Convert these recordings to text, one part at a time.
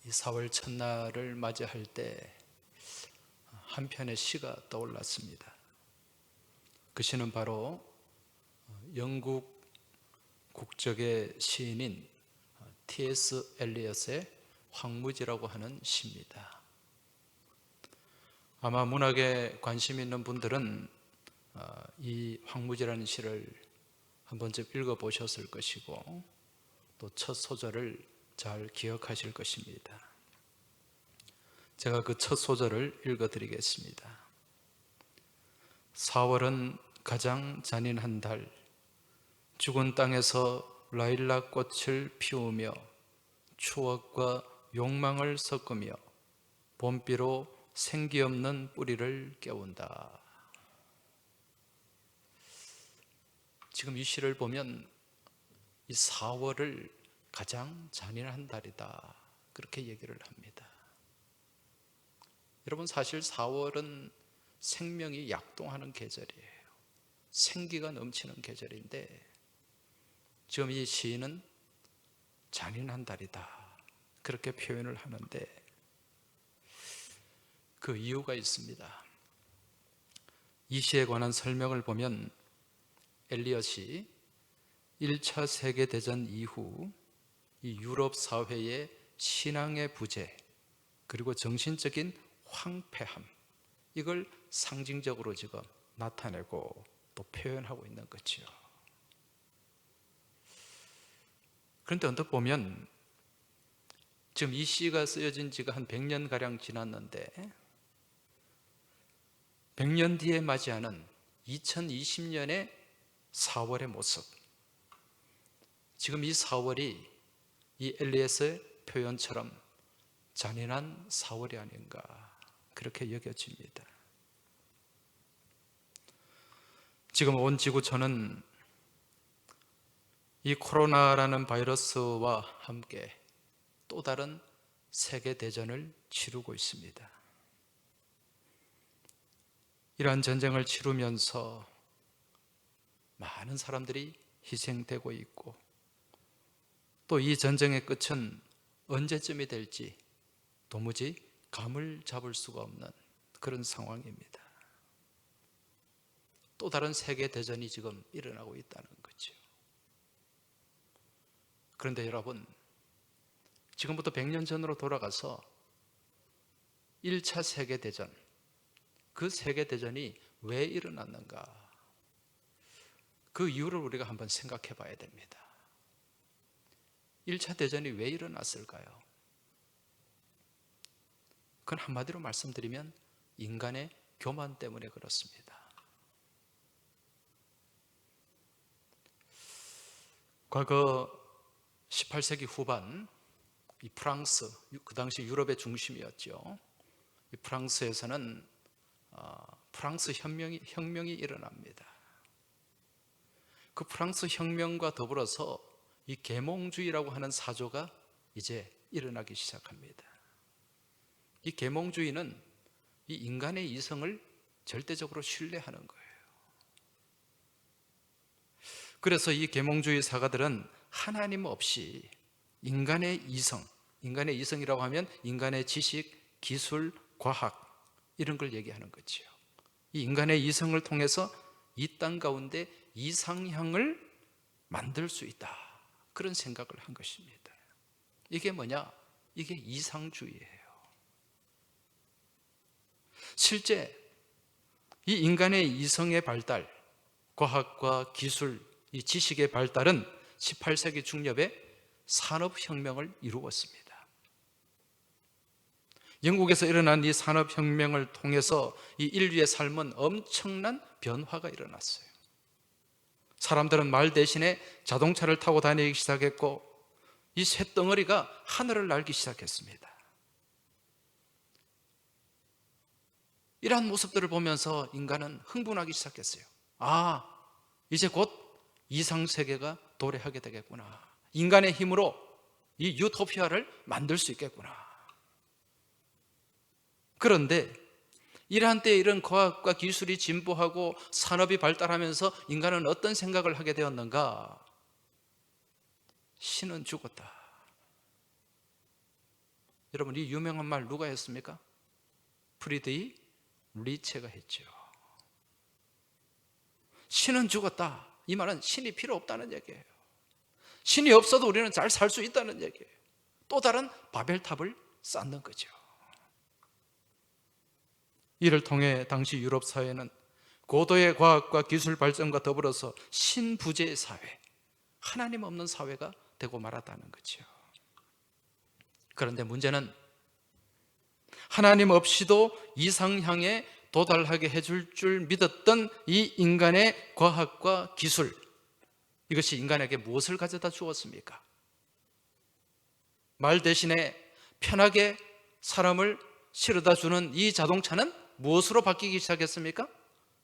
이 4월 첫날을 맞이할 때 한 편의 시가 떠올랐습니다. 그 시는 바로 영국 국적의 시인인 T.S. 엘리엇의 황무지라고 하는 시입니다. 아마 문학에 관심 있는 분들은 이 황무지라는 시를 한 번쯤 읽어보셨을 것이고 또 첫 소절을 잘 기억하실 것입니다. 제가 그 첫 소절을 읽어드리겠습니다. 4월은 가장 잔인한 달, 죽은 땅에서 라일락 꽃을 피우며 추억과 욕망을 섞으며 봄비로 생기 없는 뿌리를 깨운다. 지금 이 시를 보면 이 4월을 가장 잔인한 달이다, 그렇게 얘기를 합니다. 여러분, 사실 4월은 생명이 약동하는 계절이에요. 생기가 넘치는 계절인데 지금 이 시인은 잔인한 달이다, 그렇게 표현을 하는데 그 이유가 있습니다. 이 시에 관한 설명을 보면 엘리엇이 1차 세계대전 이후 이 유럽 사회의 신앙의 부재 그리고 정신적인 황폐함, 이걸 상징적으로 지금 나타내고 또 표현하고 있는 거죠. 그런데 언뜻 보면 지금 이 시가 쓰여진 지가 한 100년가량 지났는데 100년 뒤에 맞이하는 2020년의 4월의 모습, 지금 이 4월이 이 엘리엇의 표현처럼 잔인한 4월이 아닌가, 그렇게 여겨집니다. 지금 온 지구촌은 이 코로나라는 바이러스와 함께 또 다른 세계대전을 치르고 있습니다. 이러한 전쟁을 치르면서 많은 사람들이 희생되고 있고 또 이 전쟁의 끝은 언제쯤이 될지 도무지 감을 잡을 수가 없는 그런 상황입니다. 또 다른 세계대전이 지금 일어나고 있다는 거죠. 그런데 여러분, 지금부터 100년 전으로 돌아가서 1차 세계대전, 그 세계대전이 왜 일어났는가, 그 이유를 우리가 한번 생각해 봐야 됩니다. 1차 대전이 왜 일어났을까요? 그건 한마디로 말씀드리면 인간의 교만 때문에 그렇습니다. 과거 18세기 후반 이 프랑스, 그 당시 유럽의 중심이었죠. 이 프랑스에서는 프랑스 혁명이 일어납니다. 그 프랑스 혁명과 더불어서 이 계몽주의라고 하는 사조가 이제 일어나기 시작합니다. 이 계몽주의는 이 인간의 이성을 절대적으로 신뢰하는 거예요. 그래서 이 계몽주의 사가들은 하나님 없이 인간의 이성이라고 하면 인간의 지식, 기술, 과학, 이런 걸 얘기하는 거죠. 이 인간의 이성을 통해서 이 땅 가운데 이상향을 만들 수 있다, 그런 생각을 한 것입니다. 이게 뭐냐? 이게 이상주의예요. 실제 이 인간의 이성의 발달, 과학과 기술, 이 지식의 발달은 18세기 중엽에 산업혁명을 이루었습니다. 영국에서 일어난 이 산업혁명을 통해서 이 인류의 삶은 엄청난 변화가 일어났어요. 사람들은 말 대신에 자동차를 타고 다니기 시작했고 이 쇳덩어리가 하늘을 날기 시작했습니다. 이러한 모습들을 보면서 인간은 흥분하기 시작했어요. 이제 곧 이상세계가 도래하게 되겠구나. 인간의 힘으로 이 유토피아를 만들 수 있겠구나. 그런데 이러한 때에 이런 과학과 기술이 진보하고 산업이 발달하면서 인간은 어떤 생각을 하게 되었는가? 신은 죽었다. 여러분, 이 유명한 말 누가 했습니까? 프리드리 리체가 했죠. 신은 죽었다. 이 말은 신이 필요 없다는 얘기예요. 신이 없어도 우리는 잘 살 수 있다는 얘기예요. 또 다른 바벨탑을 쌓는 거죠. 이를 통해 당시 유럽 사회는 고도의 과학과 기술 발전과 더불어서 신부재의 사회, 하나님 없는 사회가 되고 말았다는 거죠. 그런데 문제는 하나님 없이도 이상향에 도달하게 해줄 줄 믿었던 이 인간의 과학과 기술, 이것이 인간에게 무엇을 가져다 주었습니까? 말 대신에 편하게 사람을 실어다 주는 이 자동차는 무엇으로 바뀌기 시작했습니까?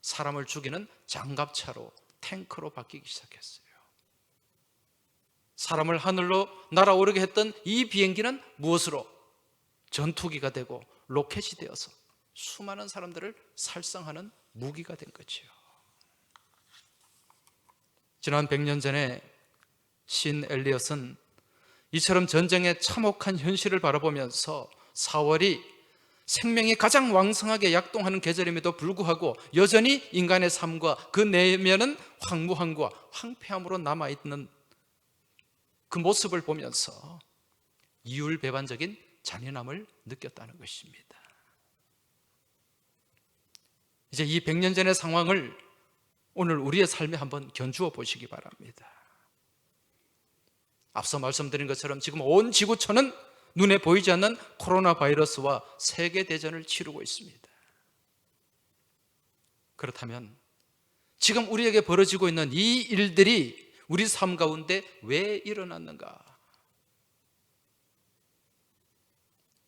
사람을 죽이는 장갑차로, 탱크로 바뀌기 시작했어요. 사람을 하늘로 날아오르게 했던 이 비행기는 무엇으로? 전투기가 되고 로켓이 되어서 수많은 사람들을 살상하는 무기가 된 거지요. 지난 100년 전에 시인 엘리엇은 이처럼 전쟁의 참혹한 현실을 바라보면서 4월이 생명이 가장 왕성하게 약동하는 계절임에도 불구하고 여전히 인간의 삶과 그 내면은 황무함과 황폐함으로 남아있는 그 모습을 보면서 이율배반적인 잔인함을 느꼈다는 것입니다. 이제 이 100년 전의 상황을 오늘 우리의 삶에 한번 견주어 보시기 바랍니다. 앞서 말씀드린 것처럼 지금 온 지구촌은 눈에 보이지 않는 코로나 바이러스와 세계대전을 치르고 있습니다. 그렇다면 지금 우리에게 벌어지고 있는 이 일들이 우리 삶 가운데 왜 일어났는가?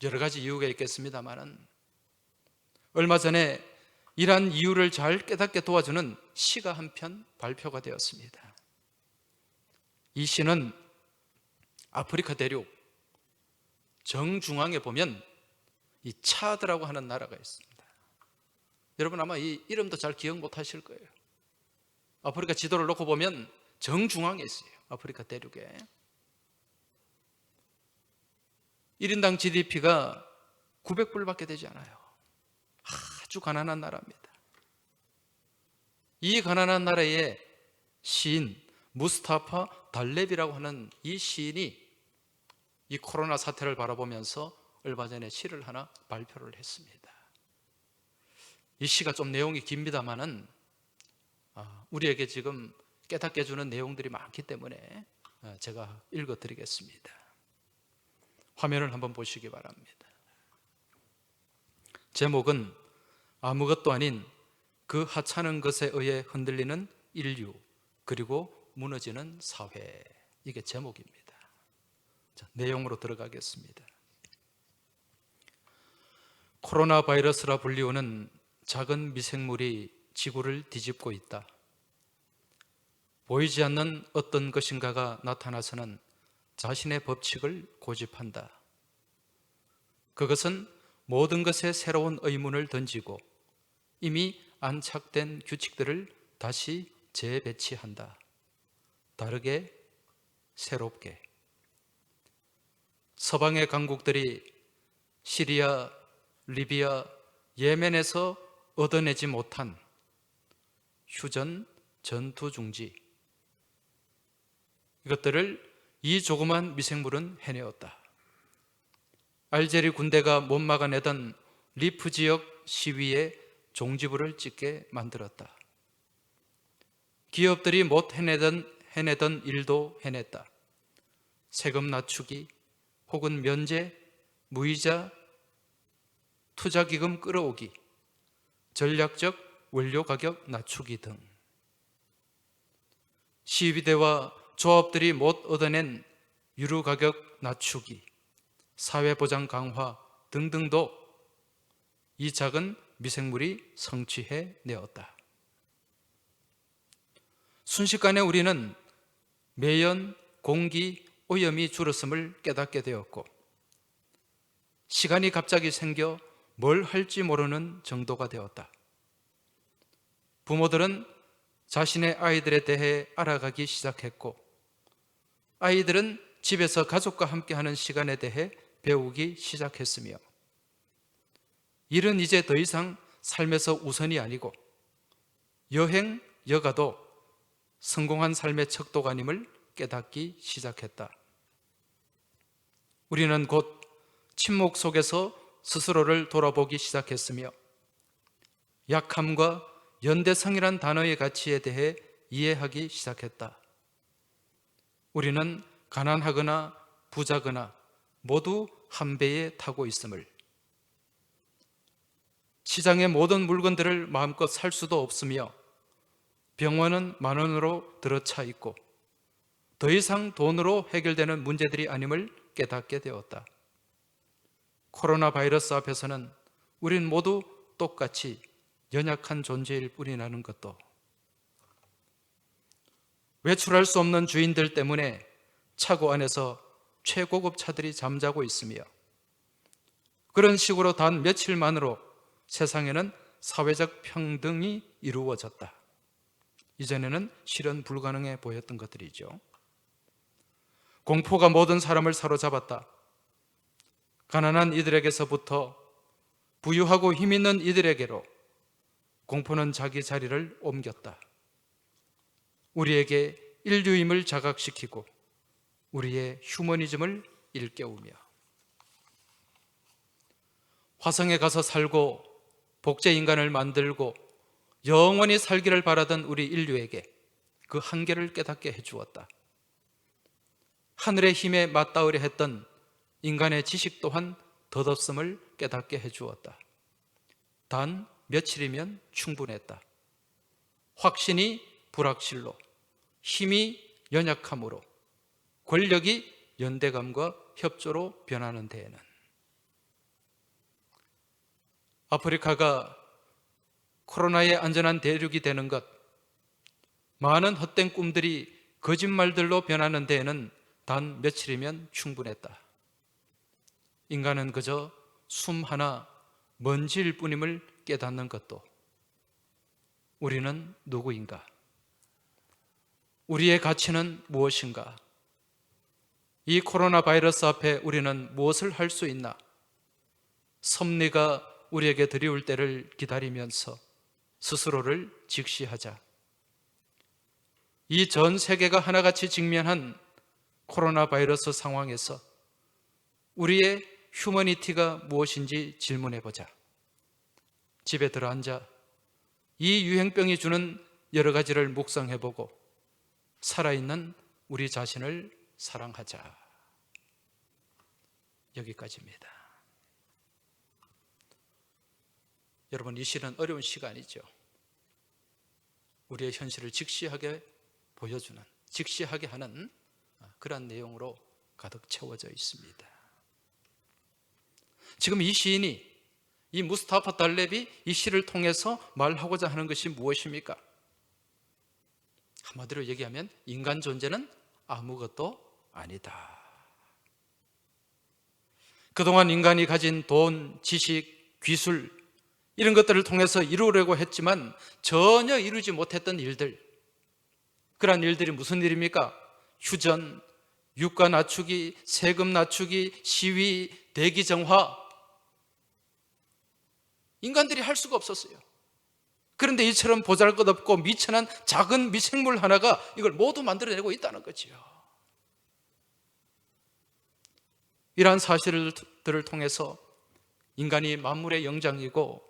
여러 가지 이유가 있겠습니다만 얼마 전에 이러한 이유를 잘 깨닫게 도와주는 시가 한 편 발표가 되었습니다. 이 시는 아프리카 대륙 정중앙에 보면 이 차드라고 하는 나라가 있습니다. 여러분 아마 이 이름도 잘 기억 못 하실 거예요. 아프리카 지도를 놓고 보면 정중앙에 있어요. 아프리카 대륙에 1인당 GDP가 900불밖에 되지 않아요. 아주 가난한 나라입니다. 이 가난한 나라의 시인 무스타파 달렙이라고 하는 이 시인이 이 코로나 사태를 바라보면서 얼마 전에 시를 하나 발표를 했습니다. 이 시가 좀 내용이 깁니다만은 우리에게 지금 깨닫게 해주는 내용들이 많기 때문에 제가 읽어드리겠습니다. 화면을 한번 보시기 바랍니다. 제목은 아무것도 아닌 그 하찮은 것에 의해 흔들리는 인류 그리고 무너지는 사회, 이게 제목입니다. 자, 내용으로 들어가겠습니다. 코로나 바이러스라 불리우는 작은 미생물이 지구를 뒤집고 있다. 보이지 않는 어떤 것인가가 나타나서는 자신의 법칙을 고집한다. 그것은 모든 것에 새로운 의문을 던지고 이미 안착된 규칙들을 다시 재배치한다. 다르게, 새롭게. 서방의 강국들이 시리아, 리비아, 예멘에서 얻어내지 못한 휴전, 전투 중지, 이것들을 이 조그만 미생물은 해내었다. 알제리 군대가 못 막아내던 리프 지역 시위에 종지부를 찍게 만들었다. 기업들이 못 해내던 일도 해냈다. 세금 낮추기 혹은 면제, 무이자, 투자기금 끌어오기, 전략적 원료 가격 낮추기 등 시위대와 조합들이 못 얻어낸 유류 가격 낮추기, 사회보장 강화 등등도 이 작은 미생물이 성취해 내었다. 순식간에 우리는 매연, 공기, 오염이 줄었음을 깨닫게 되었고 시간이 갑자기 생겨 뭘 할지 모르는 정도가 되었다. 부모들은 자신의 아이들에 대해 알아가기 시작했고 아이들은 집에서 가족과 함께하는 시간에 대해 배우기 시작했으며, 일은 이제 더 이상 삶에서 우선이 아니고 여행, 여가도 성공한 삶의 척도가 아님을 깨닫기 시작했다. 우리는 곧 침묵 속에서 스스로를 돌아보기 시작했으며, 약함과 연대성이란 단어의 가치에 대해 이해하기 시작했다. 우리는 가난하거나 부자거나 모두 한 배에 타고 있음을, 시장의 모든 물건들을 마음껏 살 수도 없으며 병원은 만원으로 들어차 있고 더 이상 돈으로 해결되는 문제들이 아님을 깨닫게 되었다. 코로나 바이러스 앞에서는 우린 모두 똑같이 연약한 존재일 뿐이라는 것도, 외출할 수 없는 주인들 때문에 차고 안에서 최고급 차들이 잠자고 있으며, 그런 식으로 단 며칠만으로 세상에는 사회적 평등이 이루어졌다. 이전에는 실현 불가능해 보였던 것들이죠. 공포가 모든 사람을 사로잡았다. 가난한 이들에게서부터 부유하고 힘 있는 이들에게로 공포는 자기 자리를 옮겼다. 우리에게 인류임을 자각시키고 우리의 휴머니즘을 일깨우며, 화성에 가서 살고 복제 인간을 만들고 영원히 살기를 바라던 우리 인류에게 그 한계를 깨닫게 해주었다. 하늘의 힘에 맞닿으려 했던 인간의 지식 또한 덧없음을 깨닫게 해주었다. 단 며칠이면 충분했다. 확신이 불확실로, 힘이 연약함으로, 권력이 연대감과 협조로 변하는 데에는, 아프리카가 코로나의 안전한 대륙이 되는 것, 많은 헛된 꿈들이 거짓말들로 변하는 데에는 단 며칠이면 충분했다. 인간은 그저 숨 하나 먼지일 뿐임을 깨닫는 것도, 우리는 누구인가? 우리의 가치는 무엇인가? 이 코로나 바이러스 앞에 우리는 무엇을 할 수 있나? 섭리가 우리에게 드리울 때를 기다리면서 스스로를 직시하자. 이 전 세계가 하나같이 직면한 코로나 바이러스 상황에서 우리의 휴머니티가 무엇인지 질문해보자. 집에 들어앉아 이 유행병이 주는 여러 가지를 묵상해보고 살아있는 우리 자신을 사랑하자. 여기까지입니다. 여러분, 이 시는 어려운 시간이죠. 우리의 현실을 직시하게 보여주는, 직시하게 하는 그런 내용으로 가득 채워져 있습니다. 지금 이 시인이, 이 무스타파 달렙이 이 시를 통해서 말하고자 하는 것이 무엇입니까? 한마디로 얘기하면 인간 존재는 아무것도 아니다. 그동안 인간이 가진 돈, 지식, 기술, 이런 것들을 통해서 이루려고 했지만 전혀 이루지 못했던 일들, 그러한 일들이 무슨 일입니까? 휴전, 유가 낮추기, 세금 낮추기, 시위, 대기 정화, 인간들이 할 수가 없었어요. 그런데 이처럼 보잘것없고 미천한 작은 미생물 하나가 이걸 모두 만들어내고 있다는 거지요. 이러한 사실들을 통해서 인간이 만물의 영장이고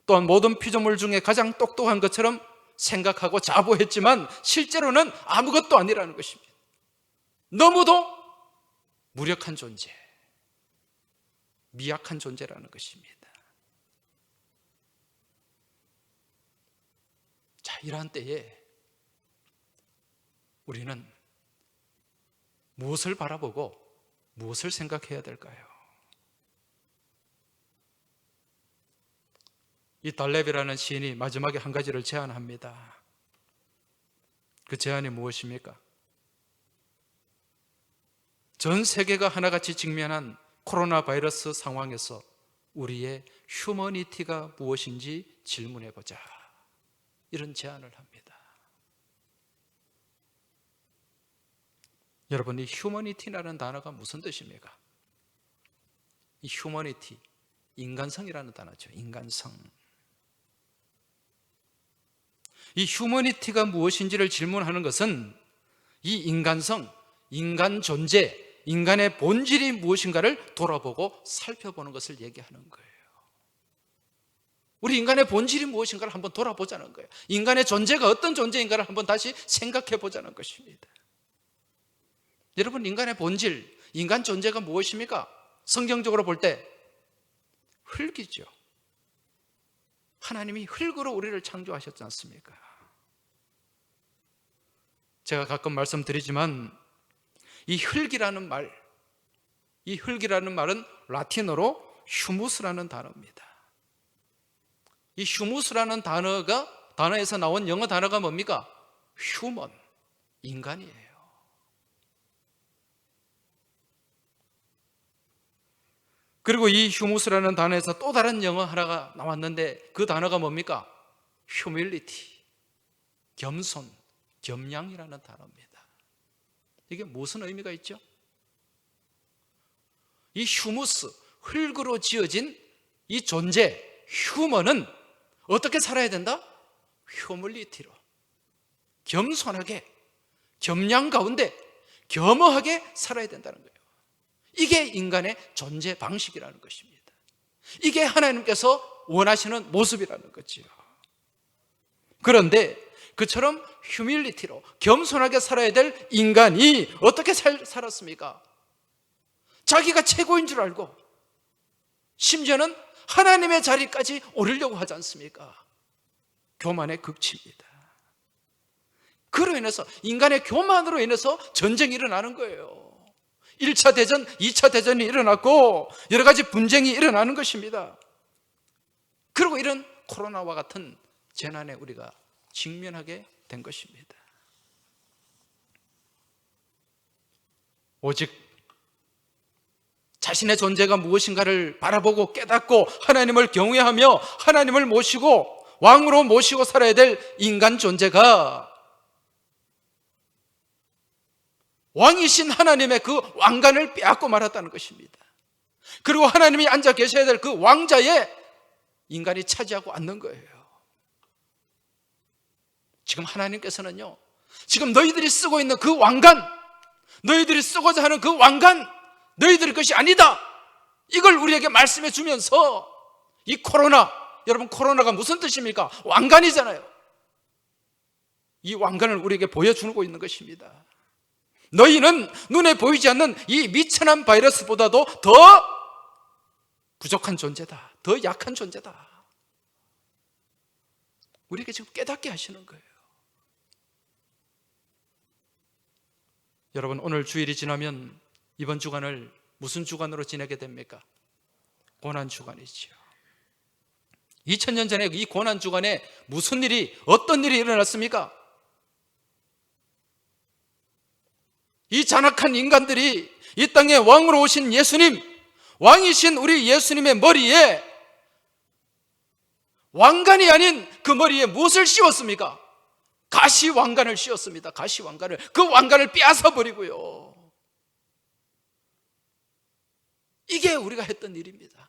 또한 모든 피조물 중에 가장 똑똑한 것처럼 생각하고 자부했지만 실제로는 아무것도 아니라는 것입니다. 너무도 무력한 존재, 미약한 존재라는 것입니다. 자, 이러한 때에 우리는 무엇을 바라보고 무엇을 생각해야 될까요? 이 달렙이라는 시인이 마지막에 한 가지를 제안합니다. 그 제안이 무엇입니까? 전 세계가 하나같이 직면한 코로나 바이러스 상황에서 우리의 휴머니티가 무엇인지 질문해보자, 이런 제안을 합니다. 여러분, 이 휴머니티라는 단어가 무슨 뜻입니까? 이 휴머니티, 인간성이라는 단어죠. 인간성. 이 휴머니티가 무엇인지를 질문하는 것은 이 인간성, 인간 존재, 인간의 본질이 무엇인가를 돌아보고 살펴보는 것을 얘기하는 거예요. 우리 인간의 본질이 무엇인가를 한번 돌아보자는 거예요. 인간의 존재가 어떤 존재인가를 한번 다시 생각해 보자는 것입니다. 여러분, 인간의 본질, 인간 존재가 무엇입니까? 성경적으로 볼 때 흙이죠. 하나님이 흙으로 우리를 창조하셨지 않습니까? 제가 가끔 말씀드리지만 이 흙이라는 말은 라틴어로 휴무스라는 단어입니다. 이 휴무스라는 단어에서 나온 영어 단어가 뭡니까? 휴먼, 인간이에요. 그리고 이 휴무스라는 단어에서 또 다른 영어 하나가 나왔는데 그 단어가 뭡니까? 휴밀리티, 겸손, 겸양이라는 단어입니다. 이게 무슨 의미가 있죠? 이 휴무스, 흙으로 지어진 이 존재, 휴먼은 어떻게 살아야 된다? 휴밀리티로, 겸손하게, 겸양 가운데 겸허하게 살아야 된다는 거예요. 이게 인간의 존재 방식이라는 것입니다. 이게 하나님께서 원하시는 모습이라는 거지요. 그런데 그처럼 휴밀리티로 겸손하게 살아야 될 인간이 어떻게 살았습니까? 자기가 최고인 줄 알고 심지어는 하나님의 자리까지 오르려고 하지 않습니까? 교만의 극치입니다. 그로 인해서, 인간의 교만으로 인해서 전쟁이 일어나는 거예요. 1차 대전, 2차 대전이 일어났고 여러 가지 분쟁이 일어나는 것입니다. 그리고 이런 코로나와 같은 재난에 우리가 직면하게 된 것입니다. 오직 자신의 존재가 무엇인가를 바라보고 깨닫고 하나님을 경외하며 하나님을 모시고 왕으로 모시고 살아야 될 인간 존재가 왕이신 하나님의 그 왕관을 빼앗고 말았다는 것입니다. 그리고 하나님이 앉아 계셔야 될 그 왕자에 인간이 차지하고 앉는 거예요. 지금 하나님께서는요, 지금 너희들이 쓰고 있는 그 왕관, 너희들이 쓰고자 하는 그 왕관, 너희들의 것이 아니다, 이걸 우리에게 말씀해 주면서 이 코로나, 여러분 코로나가 무슨 뜻입니까? 왕관이잖아요. 이 왕관을 우리에게 보여주고 있는 것입니다. 너희는 눈에 보이지 않는 이 미천한 바이러스보다도 더 부족한 존재다, 더 약한 존재다. 우리에게 지금 깨닫게 하시는 거예요. 여러분, 오늘 주일이 지나면 이번 주간을 무슨 주간으로 지내게 됩니까? 고난 주간이지요. 2000년 전에 이 고난 주간에 무슨 일이, 어떤 일이 일어났습니까? 이 잔악한 인간들이 이 땅에 왕으로 오신 예수님, 왕이신 우리 예수님의 머리에, 왕관이 아닌 그 머리에 무엇을 씌웠습니까? 가시 왕관을 씌웠습니다. 가시 왕관을. 그 왕관을 빼앗아 버리고요. 이게 우리가 했던 일입니다.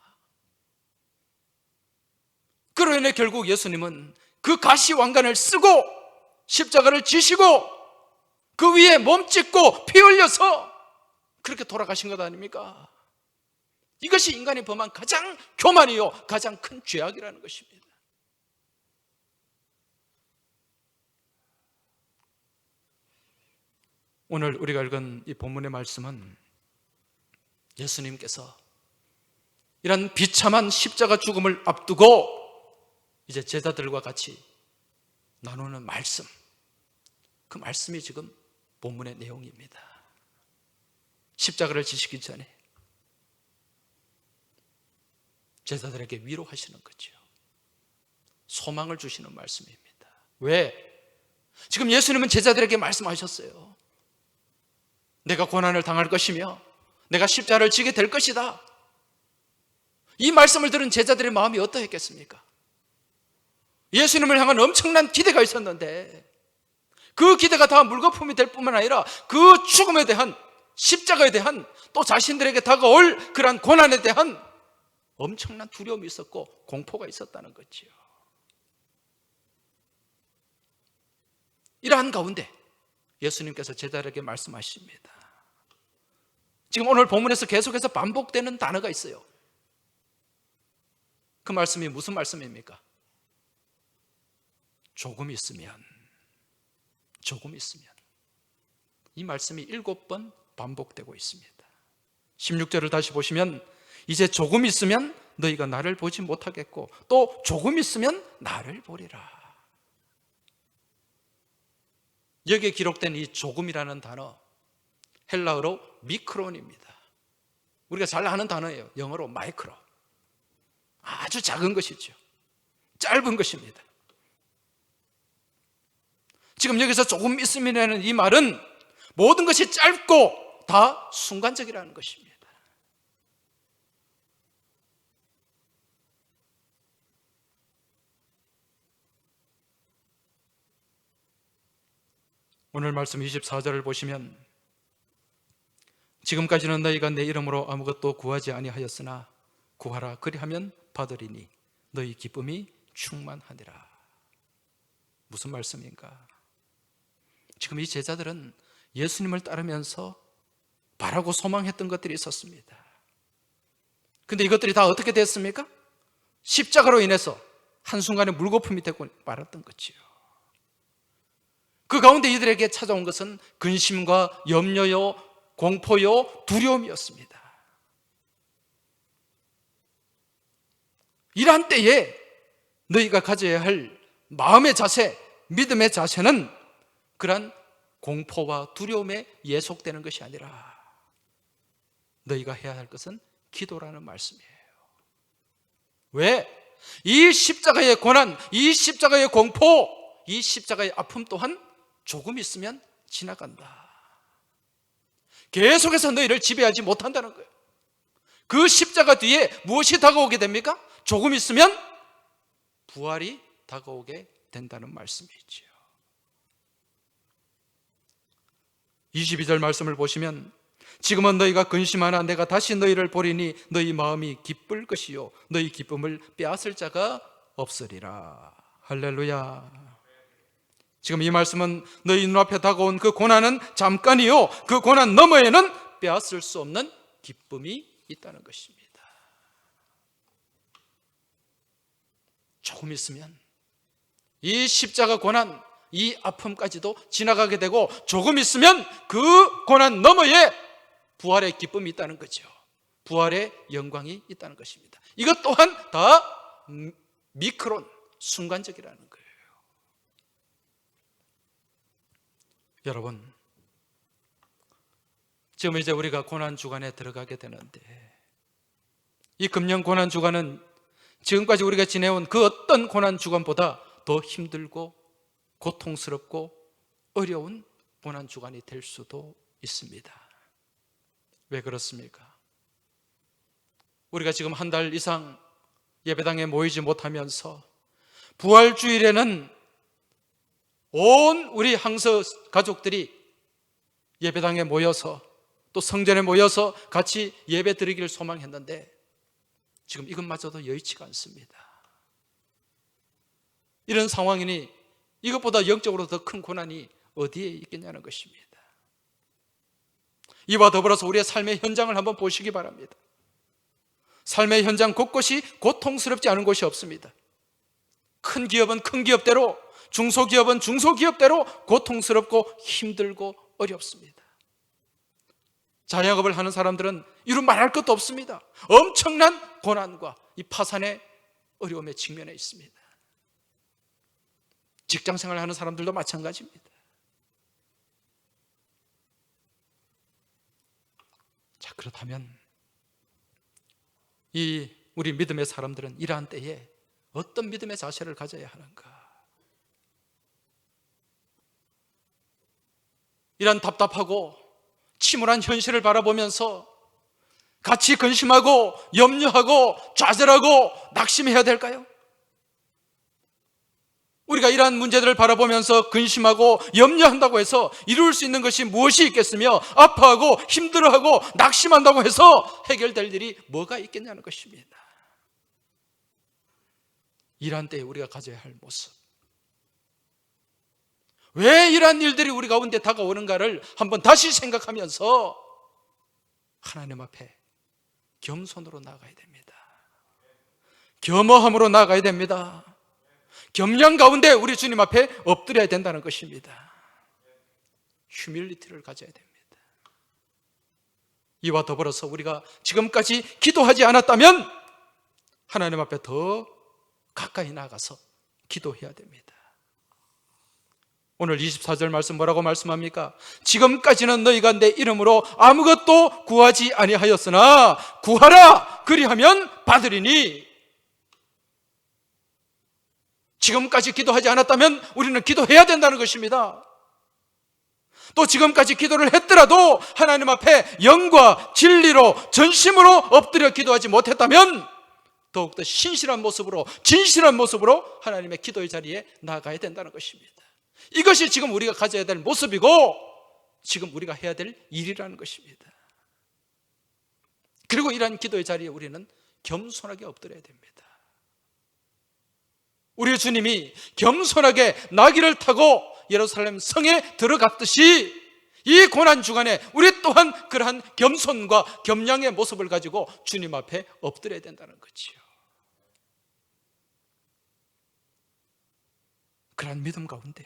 그로 인해 결국 예수님은 그 가시 왕관을 쓰고 십자가를 지시고 그 위에 몸 찢고 피 흘려서 그렇게 돌아가신 것 아닙니까? 이것이 인간이 범한 가장 교만이요, 가장 큰 죄악이라는 것입니다. 오늘 우리가 읽은 이 본문의 말씀은 예수님께서 이런 비참한 십자가 죽음을 앞두고 이제 제자들과 같이 나누는 말씀, 그 말씀이 지금 본문의 내용입니다. 십자가를 지시기 전에 제자들에게 위로하시는 거죠. 소망을 주시는 말씀입니다. 왜? 지금 예수님은 제자들에게 말씀하셨어요. 내가 고난을 당할 것이며 내가 십자가를 지게 될 것이다. 이 말씀을 들은 제자들의 마음이 어떠했겠습니까? 예수님을 향한 엄청난 기대가 있었는데 그 기대가 다 물거품이 될 뿐만 아니라 그 죽음에 대한, 십자가에 대한, 또 자신들에게 다가올 그러한 고난에 대한 엄청난 두려움이 있었고 공포가 있었다는 거지요. 이러한 가운데 예수님께서 제자들에게 말씀하십니다. 지금 오늘 본문에서 계속해서 반복되는 단어가 있어요. 그 말씀이 무슨 말씀입니까? 조금 있으면, 조금 있으면. 이 말씀이 7번 반복되고 있습니다. 16절을 다시 보시면 이제 조금 있으면 너희가 나를 보지 못하겠고 또 조금 있으면 나를 보리라. 여기에 기록된 이 조금이라는 단어, 헬라어로 미크론입니다. 우리가 잘 아는 단어예요. 영어로 마이크로. 아주 작은 것이죠. 짧은 것입니다. 지금 여기서 조금 있으면이라는 이 말은 모든 것이 짧고 다 순간적이라는 것입니다. 오늘 말씀 24절을 보시면 지금까지는 너희가 내 이름으로 아무것도 구하지 아니하였으나 구하라 그리하면 받으리니 너희 기쁨이 충만하니라. 무슨 말씀인가? 지금 이 제자들은 예수님을 따르면서 바라고 소망했던 것들이 있었습니다. 근데 이것들이 다 어떻게 됐습니까? 십자가로 인해서 한순간에 물거품이 되고 말았던 거지요. 그 가운데 이들에게 찾아온 것은 근심과 염려요, 공포요, 두려움이었습니다. 이러한 때에 너희가 가져야 할 마음의 자세, 믿음의 자세는 그러한 공포와 두려움에 예속되는 것이 아니라 너희가 해야 할 것은 기도라는 말씀이에요. 왜? 이 십자가의 고난, 이 십자가의 공포, 이 십자가의 아픔 또한 조금 있으면 지나간다. 계속해서 너희를 지배하지 못한다는 거예요. 그 십자가 뒤에 무엇이 다가오게 됩니까? 조금 있으면 부활이 다가오게 된다는 말씀이지요. 22절 말씀을 보시면 지금은 너희가 근심하나 내가 다시 너희를 보리니 너희 마음이 기쁠 것이요 너희 기쁨을 빼앗을 자가 없으리라. 할렐루야. 지금 이 말씀은 너희 눈앞에 다가온 그 고난은 잠깐이요 그 고난 너머에는 빼앗을 수 없는 기쁨이 있다는 것입니다. 조금 있으면 이 십자가 고난, 이 아픔까지도 지나가게 되고 조금 있으면 그 고난 너머에 부활의 기쁨이 있다는 거죠. 부활의 영광이 있다는 것입니다. 이것 또한 다 미크론, 순간적이라는 거예요. 여러분, 지금 이제 우리가 고난주간에 들어가게 되는데 이 금년 고난주간은 지금까지 우리가 지내온 그 어떤 고난주간보다 더 힘들고 고통스럽고 어려운 고난주간이 될 수도 있습니다. 왜 그렇습니까? 우리가 지금 한 달 이상 예배당에 모이지 못하면서 부활주일에는 온 우리 항서 가족들이 예배당에 모여서 또 성전에 모여서 같이 예배 드리기를 소망했는데 지금 이것마저도 여의치가 않습니다. 이런 상황이니 이것보다 영적으로 더 큰 고난이 어디에 있겠냐는 것입니다. 이와 더불어서 우리의 삶의 현장을 한번 보시기 바랍니다. 삶의 현장 곳곳이 고통스럽지 않은 곳이 없습니다. 큰 기업은 큰 기업대로, 중소기업은 중소기업대로 고통스럽고 힘들고 어렵습니다. 자영업을 하는 사람들은 이루 말할 것도 없습니다. 엄청난 고난과 이 파산의 어려움에 직면해 있습니다. 직장생활 하는 사람들도 마찬가지입니다. 자, 그렇다면 이 우리 믿음의 사람들은 이러한 때에 어떤 믿음의 자세를 가져야 하는가? 이런 답답하고 침울한 현실을 바라보면서 같이 근심하고 염려하고 좌절하고 낙심해야 될까요? 우리가 이러한 문제들을 바라보면서 근심하고 염려한다고 해서 이룰 수 있는 것이 무엇이 있겠으며 아파하고 힘들어하고 낙심한다고 해서 해결될 일이 뭐가 있겠냐는 것입니다. 이러한 때에 우리가 가져야 할 모습, 왜 이러한 일들이 우리 가운데 다가오는가를 한번 다시 생각하면서 하나님 앞에 겸손으로 나아가야 됩니다. 겸허함으로 나아가야 됩니다. 겸양 가운데 우리 주님 앞에 엎드려야 된다는 것입니다. 휴밀리티를 가져야 됩니다. 이와 더불어서 우리가 지금까지 기도하지 않았다면 하나님 앞에 더 가까이 나가서 기도해야 됩니다. 오늘 24절 말씀 뭐라고 말씀합니까? 지금까지는 너희가 내 이름으로 아무것도 구하지 아니하였으나 구하라 그리하면 받으리니. 지금까지 기도하지 않았다면 우리는 기도해야 된다는 것입니다. 또 지금까지 기도를 했더라도 하나님 앞에 영과 진리로 전심으로 엎드려 기도하지 못했다면 더욱더 신실한 모습으로, 진실한 모습으로 하나님의 기도의 자리에 나아가야 된다는 것입니다. 이것이 지금 우리가 가져야 될 모습이고 지금 우리가 해야 될 일이라는 것입니다. 그리고 이러한 기도의 자리에 우리는 겸손하게 엎드려야 됩니다. 우리 주님이 겸손하게 나귀를 타고 예루살렘 성에 들어갔듯이 이 고난주간에 우리 또한 그러한 겸손과 겸양의 모습을 가지고 주님 앞에 엎드려야 된다는 거지요. 그러한 믿음 가운데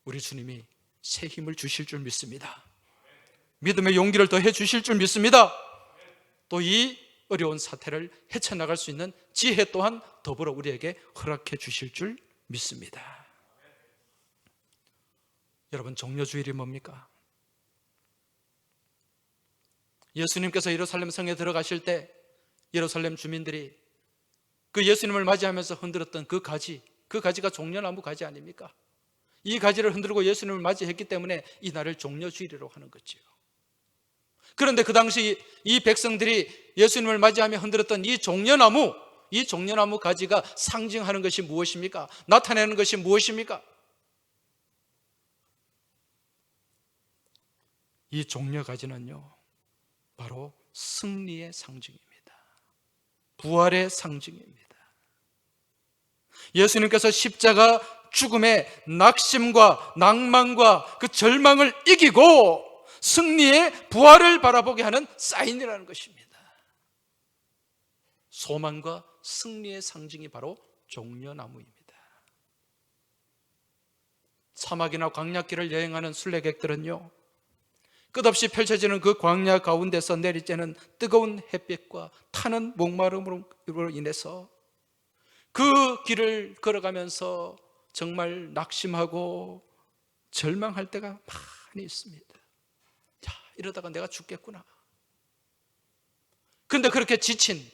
우리 주님이 새 힘을 주실 줄 믿습니다. 믿음의 용기를 더해 주실 줄 믿습니다. 또 이 어려운 사태를 헤쳐나갈 수 있는 지혜 또한 더불어 우리에게 허락해 주실 줄 믿습니다. 여러분, 종려주일이 뭡니까? 예수님께서 예루살렘 성에 들어가실 때 예루살렘 주민들이 그 예수님을 맞이하면서 흔들었던 그 가지가 종려나무 가지 아닙니까? 이 가지를 흔들고 예수님을 맞이했기 때문에 이 날을 종려주일이라고 하는 거지요. 그런데 그 당시 이 백성들이 예수님을 맞이하며 흔들었던 이 종려나무 가지가 상징하는 것이 무엇입니까? 나타내는 것이 무엇입니까? 이 종려가지는요, 바로 승리의 상징입니다. 부활의 상징입니다. 예수님께서 십자가 죽음의 낙심과 낭만과 그 절망을 이기고 승리의 부활을 바라보게 하는 사인이라는 것입니다. 소망과 승리의 상징이 바로 종려나무입니다. 사막이나 광야길을 여행하는 순례객들은요, 끝없이 펼쳐지는 그 광야 가운데서 내리쬐는 뜨거운 햇빛과 타는 목마름으로 인해서 그 길을 걸어가면서 정말 낙심하고 절망할 때가 많이 있습니다. 야, 이러다가 내가 죽겠구나. 그런데 그렇게 지친,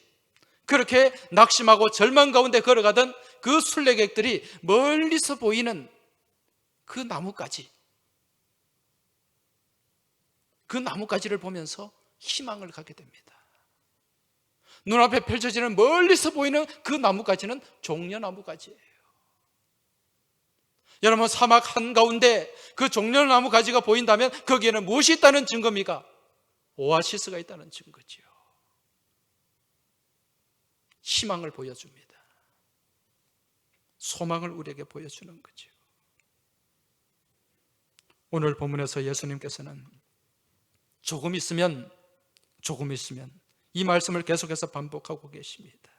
그렇게 낙심하고 절망 가운데 걸어가던 그 순례객들이 멀리서 보이는 그 나무가지를 보면서 희망을 갖게 됩니다. 눈앞에 펼쳐지는 멀리서 보이는 그 나무가지는 종려나무가지예요. 여러분, 사막 한가운데 그 종려나무 가지가 보인다면 거기에는 무엇이 있다는 증거입니까? 오아시스가 있다는 증거지요. 희망을 보여줍니다. 소망을 우리에게 보여주는 거죠. 오늘 본문에서 예수님께서는 조금 있으면 이 말씀을 계속해서 반복하고 계십니다.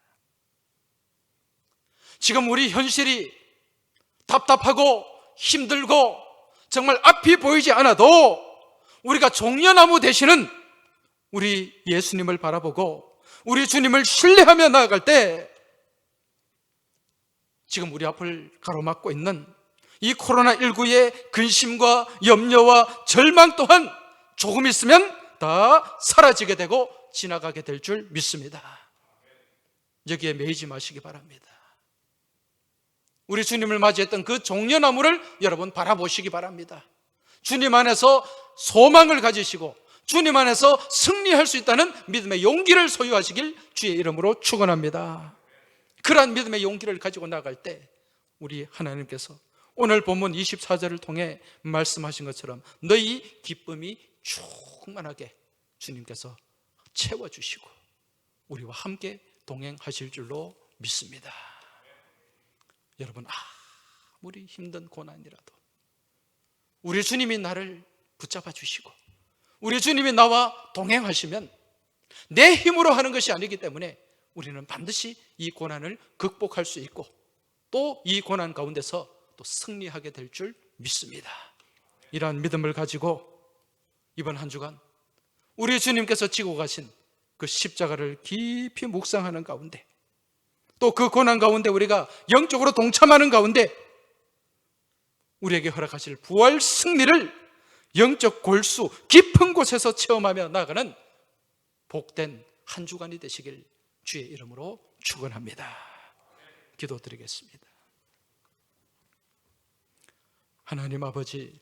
지금 우리 현실이 답답하고 힘들고 정말 앞이 보이지 않아도 우리가 종려나무 되시는 우리 예수님을 바라보고 우리 주님을 신뢰하며 나아갈 때 지금 우리 앞을 가로막고 있는 이 코로나19의 근심과 염려와 절망 또한 조금 있으면 다 사라지게 되고 지나가게 될 줄 믿습니다. 여기에 매이지 마시기 바랍니다. 우리 주님을 맞이했던 그 종려나무를 여러분 바라보시기 바랍니다. 주님 안에서 소망을 가지시고 주님 안에서 승리할 수 있다는 믿음의 용기를 소유하시길 주의 이름으로 축원합니다. 그러한 믿음의 용기를 가지고 나갈 때 우리 하나님께서 오늘 본문 24절을 통해 말씀하신 것처럼 너희 기쁨이 충만하게 주님께서 채워주시고 우리와 함께 동행하실 줄로 믿습니다. 여러분, 아무리 힘든 고난이라도 우리 주님이 나를 붙잡아 주시고 우리 주님이 나와 동행하시면 내 힘으로 하는 것이 아니기 때문에 우리는 반드시 이 고난을 극복할 수 있고 또 이 고난 가운데서 또 승리하게 될 줄 믿습니다. 이러한 믿음을 가지고 이번 한 주간 우리 주님께서 지고 가신 그 십자가를 깊이 묵상하는 가운데 또 그 고난 가운데 우리가 영적으로 동참하는 가운데 우리에게 허락하실 부활 승리를 영적 골수 깊은 곳에서 체험하며 나아가는 복된 한 주간이 되시길 주의 이름으로 축원합니다. 기도드리겠습니다. 하나님 아버지,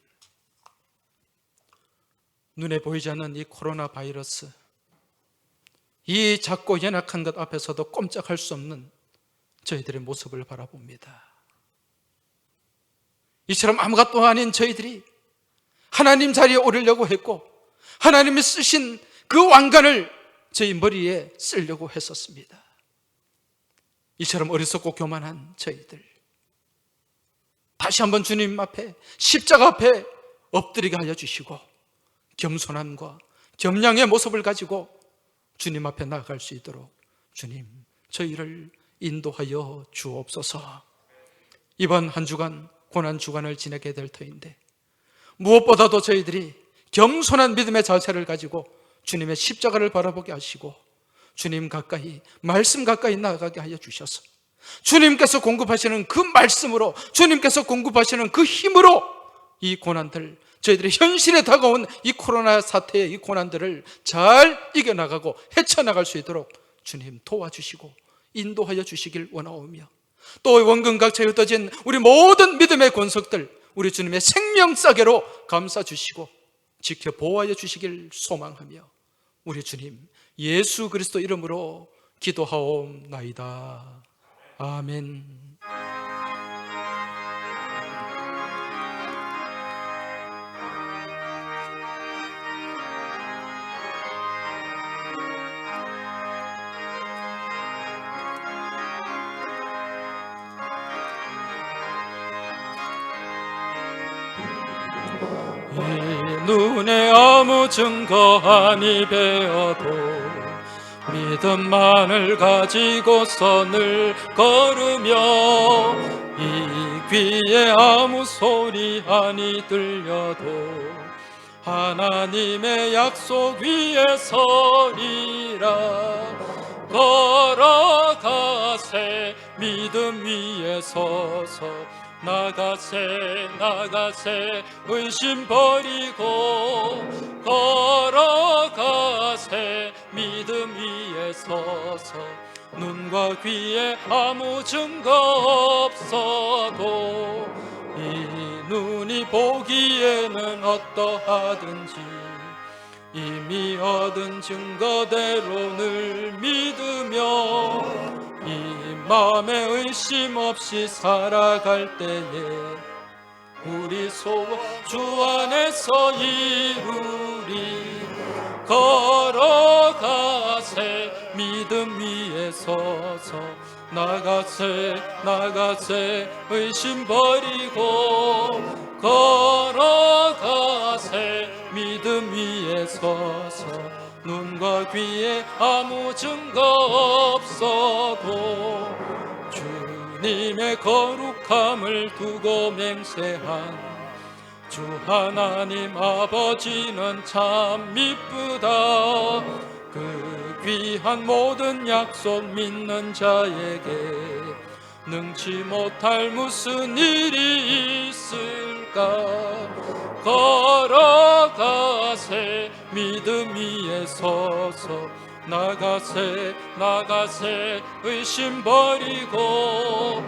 눈에 보이지 않는 이 코로나 바이러스, 이 작고 연약한 것 앞에서도 꼼짝할 수 없는 저희들의 모습을 바라봅니다. 이처럼 아무것도 아닌 저희들이 하나님 자리에 오르려고 했고 하나님이 쓰신 그 왕관을 저희 머리에 쓰려고 했었습니다. 이처럼 어리석고 교만한 저희들, 다시 한번 주님 앞에, 십자가 앞에 엎드리게 하여 주시고 겸손함과 겸양의 모습을 가지고 주님 앞에 나아갈 수 있도록 주님, 저희를 인도하여 주옵소서. 이번 한 주간 고난 주간을 지내게 될 터인데 무엇보다도 저희들이 겸손한 믿음의 자세를 가지고 주님의 십자가를 바라보게 하시고 주님 가까이, 말씀 가까이 나아가게 하여 주셔서 주님께서 공급하시는 그 말씀으로, 주님께서 공급하시는 그 힘으로 이 고난들, 저희들의 현실에 다가온 이 코로나 사태의 이 고난들을 잘 이겨나가고 헤쳐나갈 수 있도록 주님 도와주시고 인도하여 주시길 원하오며 또 원근각차에 흩어진 우리 모든 믿음의 권석들 우리 주님의 생명싸개로 감싸주시고 지켜 보호하여 주시길 소망하며 우리 주님 예수 그리스도 이름으로 기도하옵나이다. 아멘. 이 눈에 아무 증거 아니 배어도 믿음만을 가지고서 늘 걸으며 이 귀에 아무 소리 아니 들려도 하나님의 약속 위에 서리라. 걸어가세 믿음 위에 서서 나가세 나가세 의심 버리고 걸어가세 믿음 위에 서서 눈과 귀에 아무 증거 없어도 이 눈이 보기에는 어떠하든지 이미 얻은 증거대로 늘 믿으며 이 마음에 의심 없이 살아갈 때에 우리 소원 주 안에서 이루리. 걸어가세 믿음 위에 서서 나가세 나가세 의심 버리고 걸어가세 믿음 위에 서서 눈과 귀에 아무 증거 없어도 주님의 거룩함을 두고 맹세한 주 하나님 아버지는 참 미쁘다. 그 귀한 모든 약속 믿는 자에게 능치 못할 무슨 일이 있을까. 걸어가세 믿음 위에 서서 나가세 나가세 의심 버리고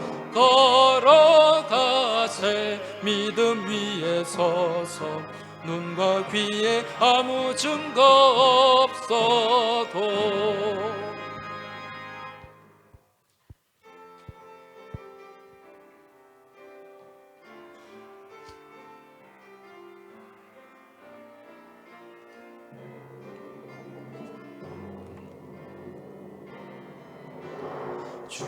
걸어가세 믿음 위에 서서 눈과 귀에 아무 증거 없어도 주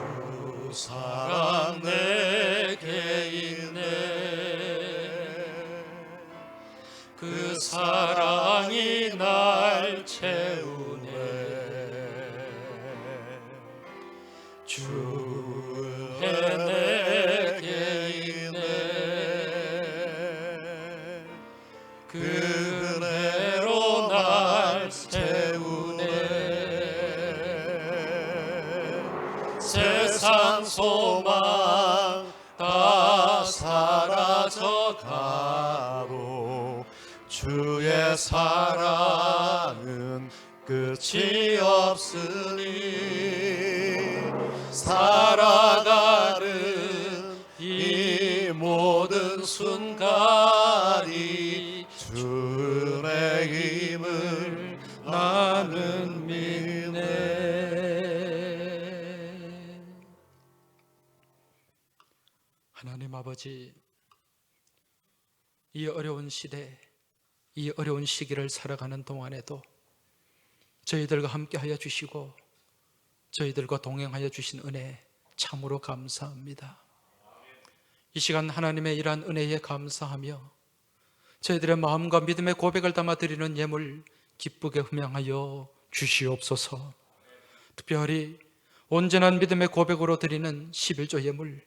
사랑 내 주의 내게 있네. 그 은혜로 날 세우네. 세상 소망 다 사라져가도 주의 사랑은 끝이 없으니 살아가는 이 모든 순간이 주의 힘을 나는 믿네. 하나님 아버지, 이 어려운 시대, 이 어려운 시기를 살아가는 동안에도 저희들과 함께하여 주시고 저희들과 동행하여 주신 은혜 참으로 감사합니다. 이 시간 하나님의 이러한 은혜에 감사하며 저희들의 마음과 믿음의 고백을 담아 드리는 예물 기쁘게 흠양하여 주시옵소서. 특별히 온전한 믿음의 고백으로 드리는 11조 예물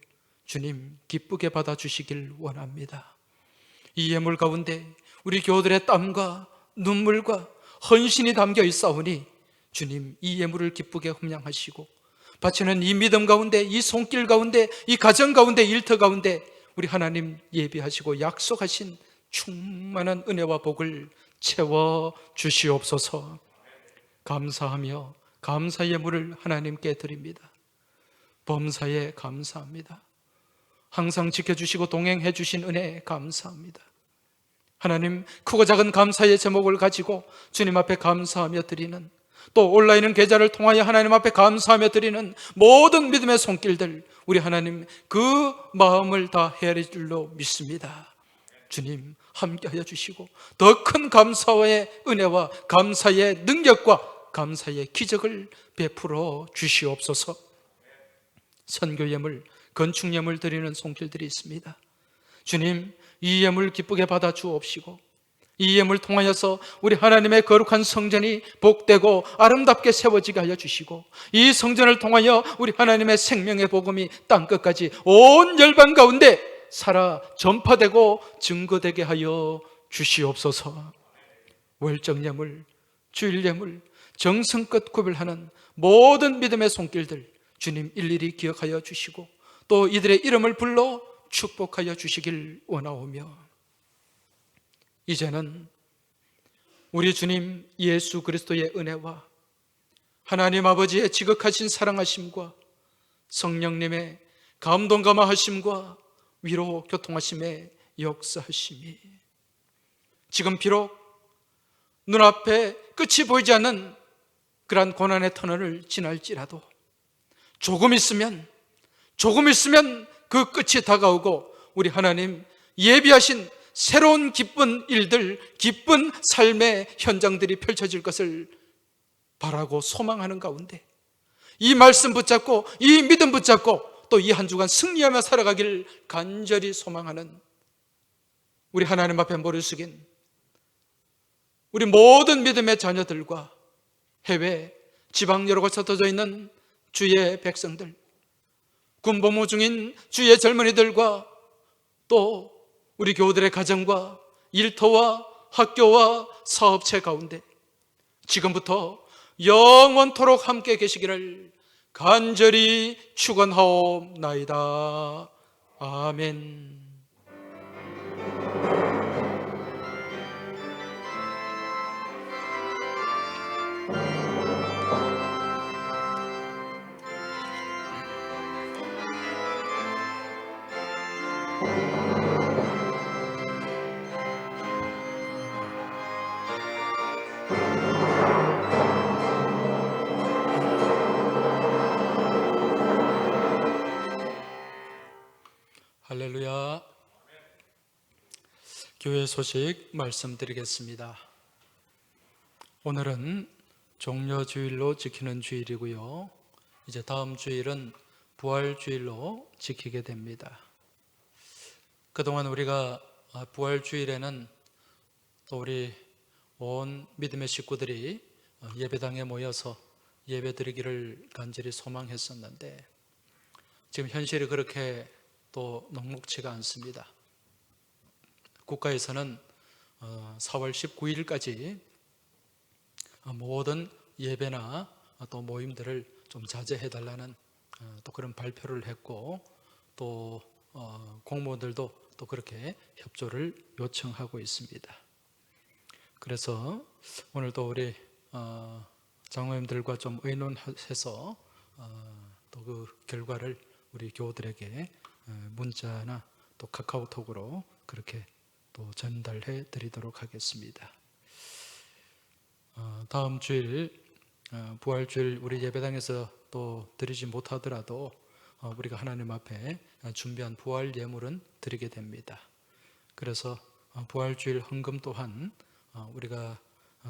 주님 기쁘게 받아주시길 원합니다. 이 예물 가운데 우리 교우들의 땀과 눈물과 헌신이 담겨 있사오니 주님 이 예물을 기쁘게 흠양하시고 바치는 이 믿음 가운데, 이 손길 가운데, 이 가정 가운데, 일터 가운데 우리 하나님 예비하시고 약속하신 충만한 은혜와 복을 채워 주시옵소서. 감사하며 감사 예물을 하나님께 드립니다. 범사에 감사합니다. 항상 지켜주시고 동행해 주신 은혜 감사합니다. 하나님, 크고 작은 감사의 제목을 가지고 주님 앞에 감사하며 드리는, 또 온라인 계좌를 통하여 하나님 앞에 감사하며 드리는 모든 믿음의 손길들, 우리 하나님 그 마음을 다 헤아릴 줄로 믿습니다. 주님 함께하여 주시고 더 큰 감사의 은혜와 감사의 능력과 감사의 기적을 베풀어 주시옵소서. 선교 예물, 건축 예물 드리는 손길들이 있습니다. 주님, 이 예물 기쁘게 받아 주옵시고 이 예물 통하여서 우리 하나님의 거룩한 성전이 복되고 아름답게 세워지게 하여 주시고 이 성전을 통하여 우리 하나님의 생명의 복음이 땅끝까지 온 열방 가운데 살아 전파되고 증거되게 하여 주시옵소서. 월정 예물, 주일 예물, 정성껏 구별하는 모든 믿음의 손길들 주님 일일이 기억하여 주시고 또 이들의 이름을 불러 축복하여 주시길 원하오며, 이제는 우리 주님 예수 그리스도의 은혜와 하나님 아버지의 지극하신 사랑하심과 성령님의 감동 감화하심과 위로 교통하심의 역사하심이 지금 비록 눈앞에 끝이 보이지 않는 그러한 고난의 터널을 지날지라도 조금 있으면 그 끝이 다가오고 우리 하나님 예비하신 새로운 기쁜 일들, 기쁜 삶의 현장들이 펼쳐질 것을 바라고 소망하는 가운데 이 말씀 붙잡고 이 믿음 붙잡고 또 이 한 주간 승리하며 살아가기를 간절히 소망하는 우리 하나님 앞에 머리 숙인 우리 모든 믿음의 자녀들과 해외, 지방 여러 곳에 흩어져 있는 주의 백성들, 군복무 중인 주의 젊은이들과 또 우리 교우들의 가정과 일터와 학교와 사업체 가운데 지금부터 영원토록 함께 계시기를 간절히 축원하옵나이다. 아멘. 할렐루야. 교회 소식 말씀드리겠습니다. 오늘은 종려주일로 지키는 주일이고요. 이제 다음 주일은 부활주일로 지키게 됩니다. 그동안 우리가 부활주일에는 또 우리 온 믿음의 식구들이 예배당에 모여서 예배드리기를 간절히 소망했었는데 지금 현실이 그렇게 또 녹록치가 않습니다. 국가에서는 4월 19일까지 모든 예배나 또 모임들을 좀 자제해달라는 또 그런 발표를 했고, 또 공무원들도 또 그렇게 협조를 요청하고 있습니다. 그래서 오늘도 우리 장로님들과 좀 의논해서 또 그 결과를 우리 교우들에게 문자나 또 카카오톡으로 그렇게 또 전달해 드리도록 하겠습니다. 다음 주일 부활주일 우리 예배당에서 또 드리지 못하더라도 우리가 하나님 앞에 준비한 부활 예물은 드리게 됩니다. 그래서 부활주일 헌금 또한 우리가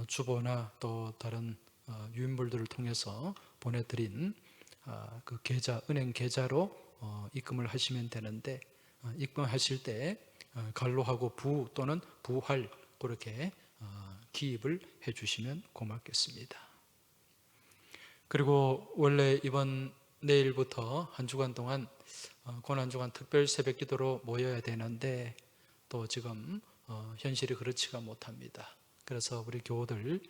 주보나 또 다른 유인물들을 통해서 보내드린 그 계좌, 은행 계좌로 입금을 하시면 되는데, 입금하실 때 갈로하고 부 또는 부활 그렇게 기입을 해주시면 고맙겠습니다. 그리고 원래 이번 내일부터 한 주간 동안 고난주간 특별 새벽기도로 모여야 되는데 또 지금 현실이 그렇지가 못합니다. 그래서 우리 교우들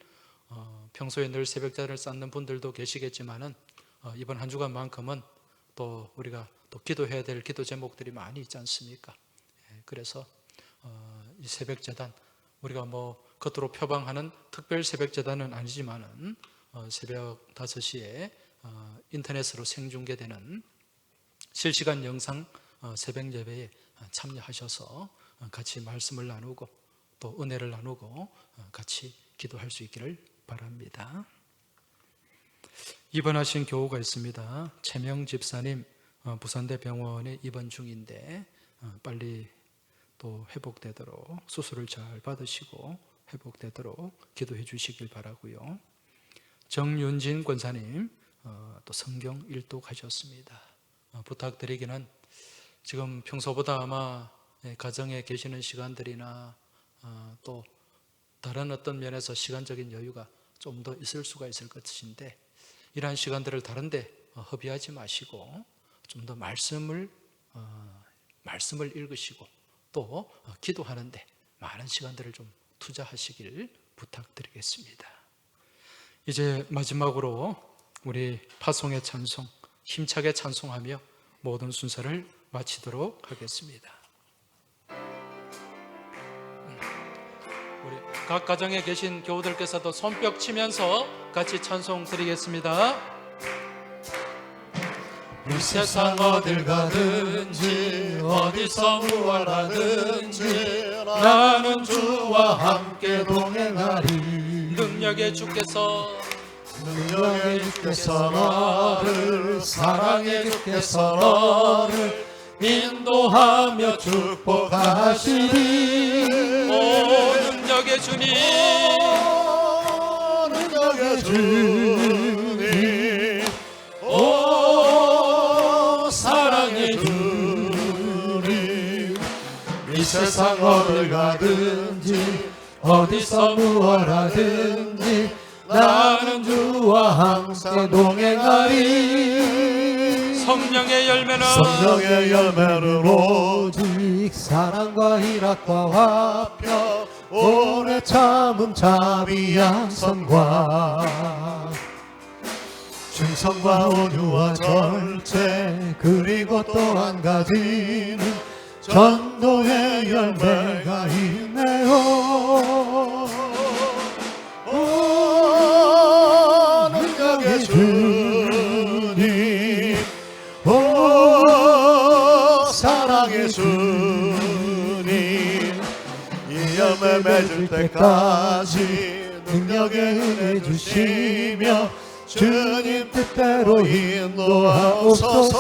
평소에 늘 새벽자를 쌓는 분들도 계시겠지만은 이번 한 주간만큼은 또 우리가 또 기도해야 될 기도 제목들이 많이 있지 않습니까? 그래서 이 새벽재단, 우리가 뭐 겉으로 표방하는 특별 새벽재단은 아니지만은 새벽 5시에 인터넷으로 생중계되는 실시간 영상 새벽 예배에 참여하셔서 같이 말씀을 나누고 또 은혜를 나누고 같이 기도할 수 있기를 바랍니다. 입원하신 교우가 있습니다. 최명 집사님 부산대병원에 입원 중인데 빨리 또 회복되도록, 수술을 잘 받으시고 회복되도록 기도해 주시길 바라고요. 정윤진 권사님 또 성경 일독하셨습니다. 부탁드리기는 지금 평소보다 아마 가정에 계시는 시간들이나 또 다른 어떤 면에서 시간적인 여유가 좀 더 있을 수가 있을 것인데, 이러한 시간들을 다른 데 허비하지 마시고 좀 더 말씀을 읽으시고 또 기도하는데 많은 시간들을 좀 투자하시길 부탁드리겠습니다. 이제 마지막으로 우리 파송의 찬송 힘차게 찬송하며 모든 순서를 마치도록 하겠습니다. 우리 각 가정에 계신 교우들께서도 손뼉 치면서 같이 찬송 드리겠습니다. 이 세상 어딜 가든지 어디서 무엇하든지 나는 주와 함께 동행하리. 능력의 주께서 너를 사랑의 주께서 너를 인도하며 축복하시리. 오 능력의 주님, 능력의 주님, 오 사랑의 주님. 이 세상 어딜 가든지 어디서 무엇하든지 나는 주와 항상 동행하리. 성령의 열매는 오직 사랑과 희락과 화평 오래 참음 자비 양선과 충성과 온유와 절제, 그리고 또 한 가지는 전도의 열매가 있네요. 오 능력의 주님, 오 사랑의 주님, 이 열매 맺을 때까지 능력의 은혜 주시며 주님 뜻대로 인도하옵소서.